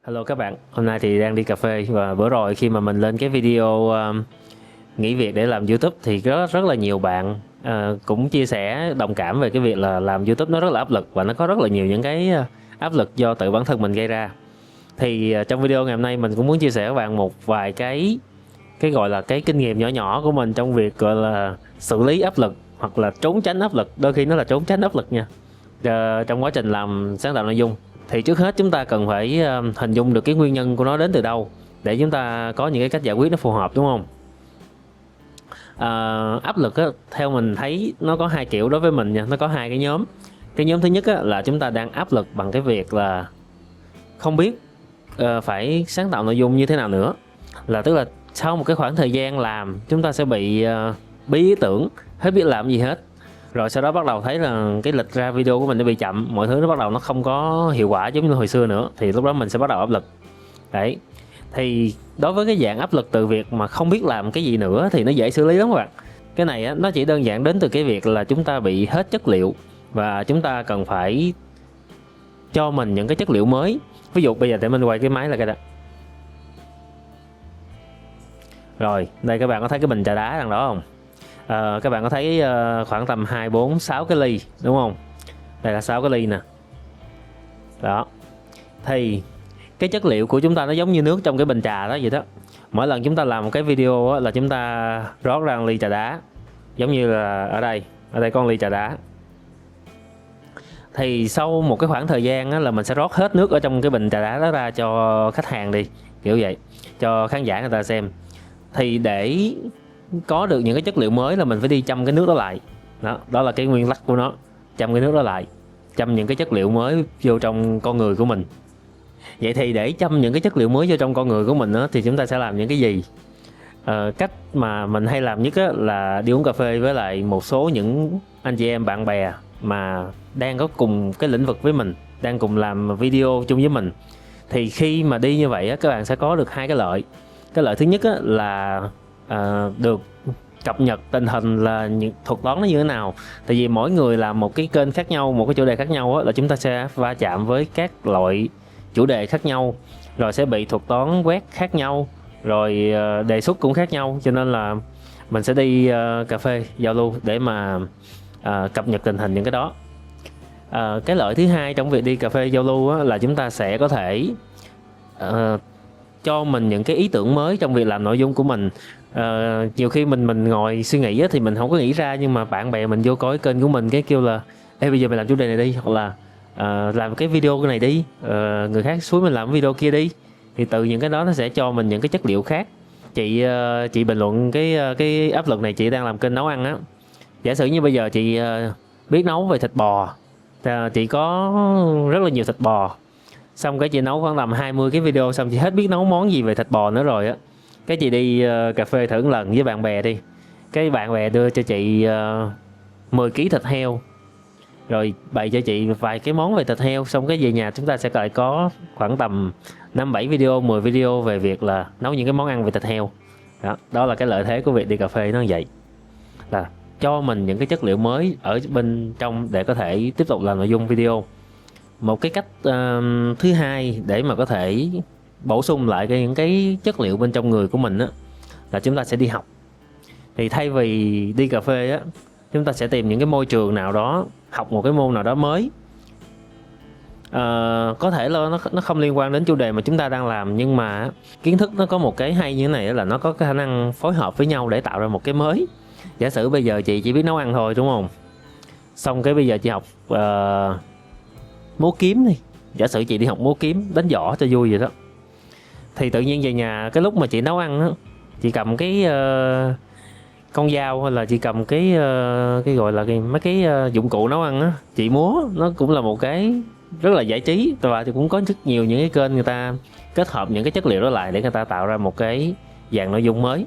Hello các bạn, hôm nay thì đang đi cà phê và bữa rồi khi mà mình lên cái video nghỉ việc để làm YouTube thì rất là nhiều bạn cũng chia sẻ đồng cảm về cái việc là làm YouTube nó rất là áp lực và nó có rất là nhiều những cái áp lực do tự bản thân mình gây ra. Thì trong video ngày hôm nay mình cũng muốn chia sẻ với các bạn một vài cái gọi là cái kinh nghiệm nhỏ nhỏ của mình trong việc gọi là xử lý áp lực hoặc là trốn tránh áp lực, đôi khi nó là trốn tránh áp lực nha. Trong quá trình làm sáng tạo nội dung thì trước hết chúng ta cần phải hình dung được cái nguyên nhân của nó đến từ đâu để chúng ta có những cái cách giải quyết nó phù hợp, đúng không? Áp lực á, theo mình thấy nó có hai kiểu đối với mình nha, nó có hai cái nhóm. Cái nhóm thứ nhất á, là chúng ta đang áp lực bằng cái việc là không biết phải sáng tạo nội dung như thế nào nữa, là tức là sau một cái khoảng thời gian làm chúng ta sẽ bị bí ý tưởng, hết biết làm gì hết, rồi sau đó bắt đầu thấy là cái lịch ra video của mình nó bị chậm, mọi thứ nó bắt đầu nó không có hiệu quả giống như hồi xưa nữa, thì lúc đó mình sẽ bắt đầu áp lực. Đấy, thì đối với cái dạng áp lực từ việc mà không biết làm cái gì nữa thì nó dễ xử lý lắm các bạn. Cái này á, nó chỉ đơn giản đến từ cái việc là chúng ta bị hết chất liệu và chúng ta cần phải cho mình những cái chất liệu mới. Ví dụ bây giờ để mình quay cái máy là cái đó. Rồi, đây các bạn có thấy cái bình trà đá đằng đó không? Các bạn có thấy khoảng tầm 2, 4, 6 cái ly, đúng không? Đây là 6 cái ly nè. Đó. Thì cái chất liệu của chúng ta nó giống như nước trong cái bình trà đó vậy đó. Mỗi lần chúng ta làm một cái video á, là chúng ta rót ra ly trà đá. Giống như là ở đây có ly trà đá. Thì sau một cái khoảng thời gian á, là mình sẽ rót hết nước ở trong cái bình trà đá đó ra cho khách hàng đi, kiểu vậy, cho khán giả người ta xem. Thì để có được những cái chất liệu mới là mình phải đi chăm cái nước đó lại. Đó là cái nguyên tắc của nó, chăm cái nước đó lại, chăm những cái chất liệu mới vô trong con người của mình. Vậy thì để chăm những cái chất liệu mới vô trong con người của mình đó, thì chúng ta sẽ làm những cái gì? Cách mà mình hay làm nhất á, là đi uống cà phê với lại một số những anh chị em bạn bè mà đang có cùng cái lĩnh vực với mình, đang cùng làm video chung với mình. Thì khi mà đi như vậy á, các bạn sẽ có được hai cái lợi. Cái lợi thứ nhất á, là được cập nhật tình hình là những thuật toán nó như thế nào. Tại vì mỗi người làm một cái kênh khác nhau, một cái chủ đề khác nhau á, là chúng ta sẽ va chạm với các loại chủ đề khác nhau, rồi sẽ bị thuật toán quét khác nhau, rồi đề xuất cũng khác nhau. Cho nên là mình sẽ đi cà phê giao lưu để mà cập nhật tình hình những cái đó. Cái lợi thứ hai trong việc đi cà phê giao lưu á, là chúng ta sẽ có thể cho mình những cái ý tưởng mới trong việc làm nội dung của mình. Nhiều khi mình ngồi suy nghĩ á, thì mình không có nghĩ ra, nhưng mà bạn bè mình vô coi kênh của mình cái kêu là ê bây giờ mày làm chủ đề này đi, hoặc là làm cái video cái này đi, người khác xuống mình làm video kia đi. Thì từ những cái đó nó sẽ cho mình những cái chất liệu khác. Chị bình luận cái áp lực này, chị đang làm kênh nấu ăn á. Giả sử như bây giờ chị biết nấu về thịt bò, chị có rất là nhiều thịt bò, xong cái chị nấu khoảng tầm 20 cái video, xong chị hết biết nấu món gì về thịt bò nữa rồi á. Cái chị đi cà phê thử một lần với bạn bè đi, cái bạn bè đưa cho chị 10 kg thịt heo, rồi bày cho chị vài cái món về thịt heo, xong cái về nhà chúng ta sẽ lại có khoảng tầm 5-7 video, 10 video về việc là nấu những cái món ăn về thịt heo. Đó là cái lợi thế của việc đi cà phê nó như vậy, là cho mình những cái chất liệu mới ở bên trong để có thể tiếp tục làm nội dung video. Một cái cách thứ hai để mà có thể bổ sung lại những cái chất liệu bên trong người của mình á, là chúng ta sẽ đi học. Thì thay vì đi cà phê á, chúng ta sẽ tìm những cái môi trường nào đó, học một cái môn nào đó mới. Có thể là nó không liên quan đến chủ đề mà chúng ta đang làm, nhưng mà kiến thức nó có một cái hay như thế này là nó có khả năng phối hợp với nhau để tạo ra một cái mới. Giả sử bây giờ chị chỉ biết nấu ăn thôi, đúng không? Xong cái bây giờ chị học múa kiếm đi. Giả sử chị đi học múa kiếm, đánh võ cho vui vậy đó. Thì tự nhiên về nhà cái lúc mà chị nấu ăn á, chị cầm cái con dao, hay là chị cầm cái gọi là mấy cái dụng cụ nấu ăn á, chị múa, nó cũng là một cái rất là giải trí. Và thì cũng có rất nhiều những cái kênh người ta kết hợp những cái chất liệu đó lại để người ta tạo ra một cái dạng nội dung mới.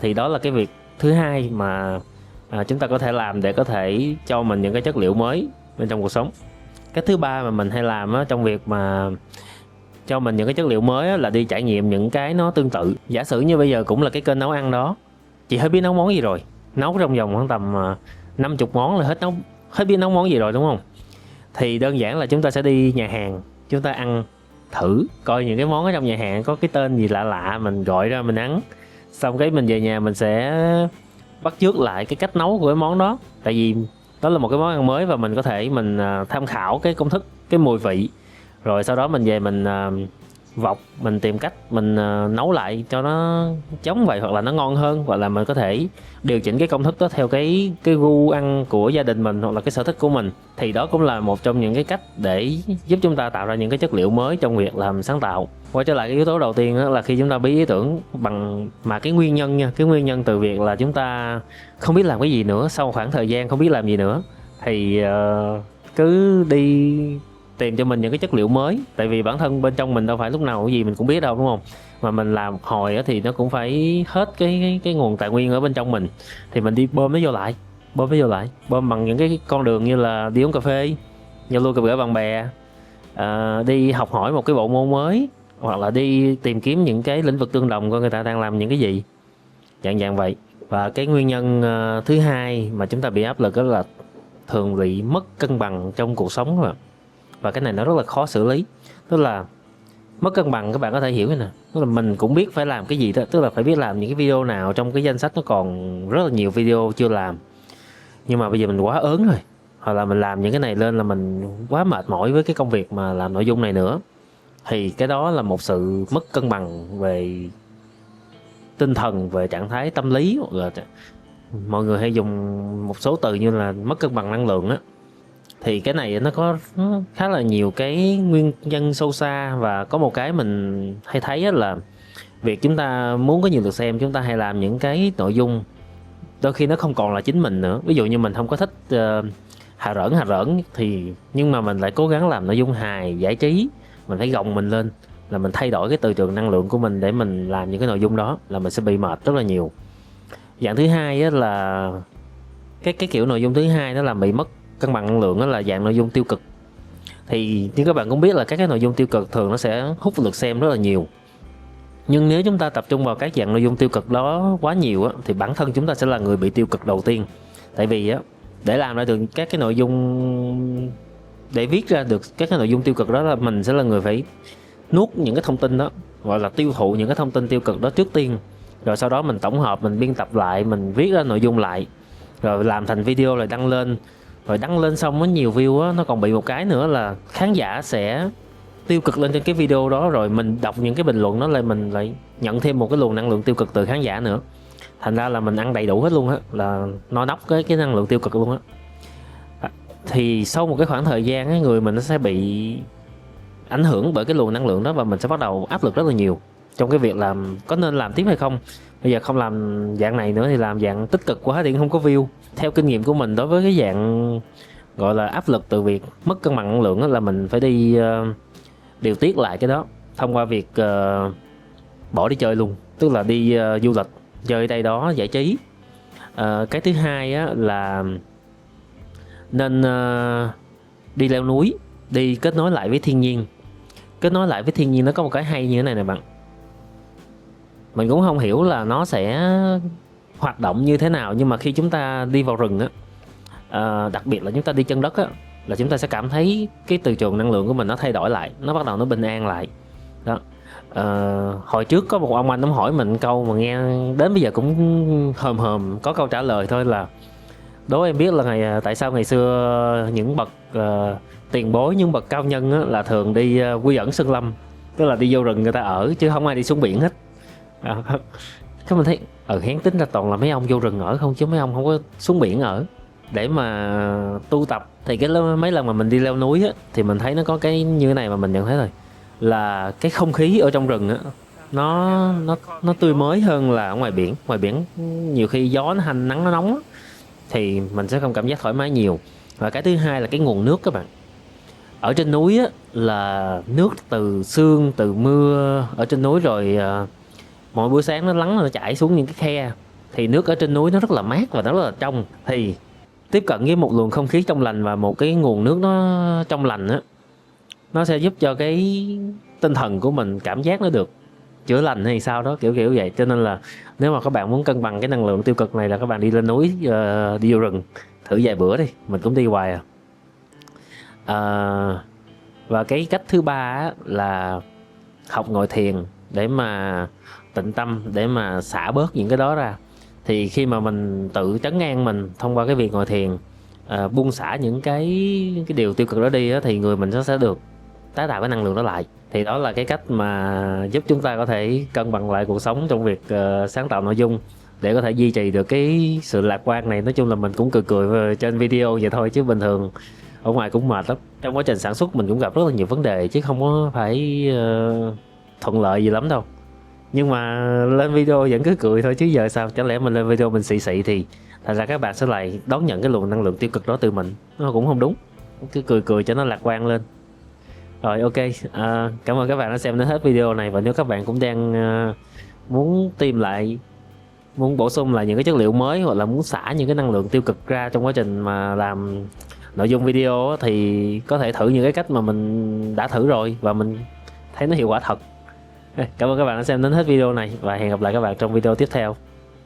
Thì đó là cái việc thứ hai mà chúng ta có thể làm để có thể cho mình những cái chất liệu mới bên trong cuộc sống. Cái thứ ba mà mình hay làm á, trong việc mà cho mình những cái chất liệu mới á, là đi trải nghiệm những cái nó tương tự. Giả sử như bây giờ cũng là cái kênh nấu ăn đó, chị hết biết nấu món gì rồi, nấu trong vòng khoảng tầm 50 món là hết biết nấu món gì rồi, đúng không? Thì đơn giản là chúng ta sẽ đi nhà hàng, chúng ta ăn thử coi những cái món ở trong nhà hàng có cái tên gì lạ lạ, mình gọi ra mình ăn, xong cái mình về nhà mình sẽ bắt chước lại cái cách nấu của cái món đó, tại vì đó là một cái món ăn mới và mình có thể mình tham khảo cái công thức, cái mùi vị, rồi sau đó mình về mình vọc, mình tìm cách mình nấu lại cho nó giống vậy hoặc là nó ngon hơn, hoặc là mình có thể điều chỉnh cái công thức đó theo cái gu ăn của gia đình mình hoặc là cái sở thích của mình. Thì đó cũng là một trong những cái cách để giúp chúng ta tạo ra những cái chất liệu mới trong việc làm sáng tạo. Quay trở lại cái yếu tố đầu tiên đó là khi chúng ta bí ý tưởng bằng mà cái nguyên nhân nha, cái nguyên nhân từ việc là chúng ta không biết làm cái gì nữa, sau khoảng thời gian không biết làm gì nữa thì cứ đi tìm cho mình những cái chất liệu mới, tại vì bản thân bên trong mình đâu phải lúc nào cái gì mình cũng biết đâu, đúng không? Mà mình làm một hồi thì nó cũng phải hết cái nguồn tài nguyên ở bên trong mình, thì mình đi bơm nó vô lại, bơm bằng những cái con đường như là đi uống cà phê, giao lưu gặp gỡ bạn bè, đi học hỏi một cái bộ môn mới, hoặc là đi tìm kiếm những cái lĩnh vực tương đồng coi người ta đang làm những cái gì, dạng vậy. Và cái nguyên nhân thứ hai mà chúng ta bị áp lực đó là thường bị mất cân bằng trong cuộc sống mà. Và cái này nó rất là khó xử lý. Tức là mất cân bằng, các bạn có thể hiểu cái nè, tức là mình cũng biết phải làm cái gì đó, tức là phải biết làm những cái video nào trong cái danh sách nó còn rất là nhiều video chưa làm, nhưng mà bây giờ mình quá ớn rồi, hoặc là mình làm những cái này lên là mình quá mệt mỏi với cái công việc mà làm nội dung này nữa, thì cái đó là một sự mất cân bằng về tinh thần, về trạng thái tâm lý, hoặc là mọi người hay dùng một số từ như là mất cân bằng năng lượng á. Thì cái này nó có khá là nhiều cái nguyên nhân sâu xa, và có một cái mình hay thấy là việc chúng ta muốn có nhiều lượt xem, chúng ta hay làm những cái nội dung đôi khi nó không còn là chính mình nữa. Ví dụ như mình không có thích hà rỡn thì, nhưng mà mình lại cố gắng làm nội dung hài giải trí, mình phải gồng mình lên, là mình thay đổi cái từ trường năng lượng của mình để mình làm những cái nội dung đó, là mình sẽ bị mệt rất là nhiều. Dạng thứ hai là cái kiểu nội dung thứ hai đó là bị mất cân bằng năng lượng, đó là dạng nội dung tiêu cực. Thì như các bạn cũng biết là các cái nội dung tiêu cực thường nó sẽ hút lượt xem rất là nhiều, nhưng nếu chúng ta tập trung vào các dạng nội dung tiêu cực đó quá nhiều thì bản thân chúng ta sẽ là người bị tiêu cực đầu tiên. Tại vì để làm ra được các cái nội dung, để viết ra được các cái nội dung tiêu cực đó, là mình sẽ là người phải nuốt những cái thông tin đó, gọi là tiêu thụ những cái thông tin tiêu cực đó trước tiên, rồi sau đó mình tổng hợp, mình biên tập lại, mình viết ra nội dung lại, rồi làm thành video rồi đăng lên. Rồi đăng lên xong nó nhiều view nó còn bị một cái nữa là khán giả sẽ tiêu cực lên trên cái video đó, rồi mình đọc những cái bình luận đó, lại mình lại nhận thêm một cái luồng năng lượng tiêu cực từ khán giả nữa. Thành ra là mình ăn đầy đủ hết luôn là no nóc cái năng lượng tiêu cực luôn Thì sau một cái khoảng thời gian người mình nó sẽ bị ảnh hưởng bởi cái luồng năng lượng đó, và mình sẽ bắt đầu áp lực rất là nhiều trong cái việc làm có nên làm tiếp hay không. Bây giờ không làm dạng này nữa thì làm dạng tích cực quá thì không có view. Theo kinh nghiệm của mình đối với cái dạng gọi là áp lực từ việc mất cân bằng năng lượng là mình phải đi điều tiết lại cái đó thông qua việc bỏ đi chơi luôn, tức là đi du lịch, chơi đây đó, giải trí. Cái thứ hai là nên đi leo núi, đi kết nối lại với thiên nhiên. Kết nối lại với thiên nhiên nó có một cái hay như thế này nè bạn, mình cũng không hiểu là nó sẽ hoạt động như thế nào, nhưng mà khi chúng ta đi vào rừng đặc biệt là chúng ta đi chân đất là chúng ta sẽ cảm thấy cái từ trường năng lượng của mình nó thay đổi lại, nó bắt đầu nó bình an lại đó. Hồi trước có một ông anh hỏi mình câu mà nghe đến bây giờ cũng hòm có câu trả lời thôi, là đố em biết là tại sao ngày xưa những bậc tiền bối, những bậc cao nhân là thường đi quy ẩn sơn lâm, tức là đi vô rừng người ta ở, chứ không ai đi xuống biển hết. Cái mình thấy hén tính ra toàn là mấy ông vô rừng ở không, chứ mấy ông không có xuống biển ở để mà tu tập. Thì mấy lần mà mình đi leo núi thì mình thấy nó có cái như thế này mà mình nhận thấy rồi, là cái không khí ở trong rừng nó tươi mới hơn là ở ngoài biển. Ngoài biển nhiều khi gió nó hành, nắng nó nóng thì mình sẽ không cảm giác thoải mái nhiều. Và cái thứ hai là cái nguồn nước các bạn. Ở trên núi là nước từ sương, từ mưa ở trên núi, rồi mỗi buổi sáng nó lắng, nó chảy xuống những cái khe, thì nước ở trên núi nó rất là mát và nó rất là trong. Thì tiếp cận với một luồng không khí trong lành và một cái nguồn nước nó trong lành nó sẽ giúp cho cái tinh thần của mình cảm giác nó được chữa lành hay sao đó, kiểu vậy. Cho nên là nếu mà các bạn muốn cân bằng cái năng lượng tiêu cực này là các bạn đi lên núi, đi vô rừng thử vài bữa đi, mình cũng đi hoài Và cái cách thứ ba á, là học ngồi thiền để mà tịnh tâm, để mà xả bớt những cái đó ra. Thì khi mà mình tự trấn an mình thông qua cái việc ngồi thiền, buông xả những cái điều tiêu cực đó đi á, thì người mình sẽ được tái tạo cái năng lượng đó lại. Thì đó là cái cách mà giúp chúng ta có thể cân bằng lại cuộc sống trong việc sáng tạo nội dung, để có thể duy trì được cái sự lạc quan này. Nói chung là mình cũng cười cười trên video vậy thôi, chứ bình thường ở ngoài cũng mệt lắm. Trong quá trình sản xuất mình cũng gặp rất là nhiều vấn đề, chứ không có phải thuận lợi gì lắm đâu. Nhưng mà lên video vẫn cứ cười thôi chứ giờ sao. Chẳng lẽ mình lên video mình xị xị thì thành ra các bạn sẽ lại đón nhận cái luồng năng lượng tiêu cực đó từ mình, nó cũng không đúng. Cứ cười cười cho nó lạc quan lên. Rồi, ok. Cảm ơn các bạn đã xem đến hết video này. Và nếu các bạn cũng đang muốn tìm lại, muốn bổ sung lại những cái chất liệu mới, hoặc là muốn xả những cái năng lượng tiêu cực ra trong quá trình mà làm nội dung video á, thì có thể thử những cái cách mà mình đã thử rồi và mình thấy nó hiệu quả thật. Cảm ơn các bạn đã xem đến hết video này, và hẹn gặp lại các bạn trong video tiếp theo.